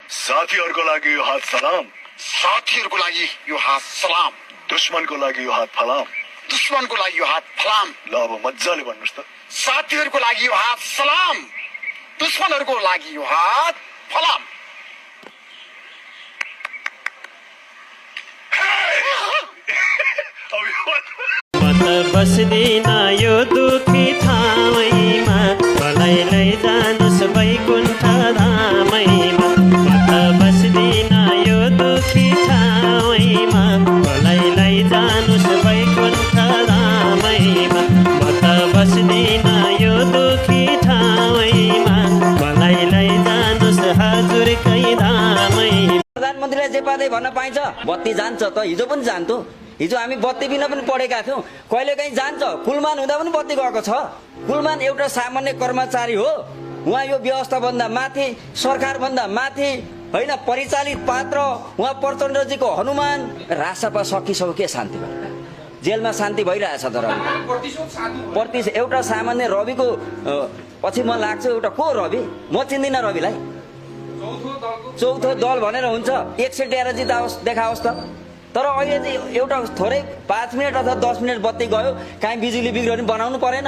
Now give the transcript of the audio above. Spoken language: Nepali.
साथीहरूको लागि यो हात सलाम, साथीहरूको लागि यो हात सलाम, दुश्मनको लागि यो हात फलाम। दुश्मनको लागि यो हात फलाम। ल अब मजाले भन्नुहोस् त। साथीहरूको लागि यो हात सलाम, दुश्मनहरूको लागि यो हात फलाम। म त बस्दिन यो दुखी ठाउँमा, मलाई लैजानुस् वैकुण्ठ धामैमा। म त बस्दिन यो दुखी ठाउँमा, मलाई लैजानुस् वैकुण्ठ धामैमा। म त बस्दिन यो दुखी ठाउँमा, मलाई लैजानुस् हजुरकै धामैमा। प्रधानमन्त्रीलाई जे पादै भन्न पाइन्छ, बत्ती जान्छ त हिजो पनि जान्थ्यो। हिजो हामी बत्ती बिना पनि पढेका थियौँ, कहिलेकाहीँ जान्छ। कुलमान हुँदा पनि बत्ती गएको छ। कुलमान एउटा सामान्य कर्मचारी हो, उहाँ यो व्यवस्थाभन्दा माथि, सरकारभन्दा माथि होइन, परिचालित पात्र उहाँ प्रचण्डजीको हनुमान। राजसभा सकिसक्यो, के शान्ति भयो? जेलमा शान्ति भइरहेछ तर एउटा सामान्य रविको पछि म लाग्छु। एउटा को रवि? म चिन्दिनँ रविलाई। चौथो दल भनेर हुन्छ, 111 जिताओस् देखाओस् त। तर अहिले चाहिँ एउटा थोरै 5 मिनट अथवा 10 मिनट बत्ती गयो, काहीँ बिजुली बिग्रियो भने बनाउनु परेन।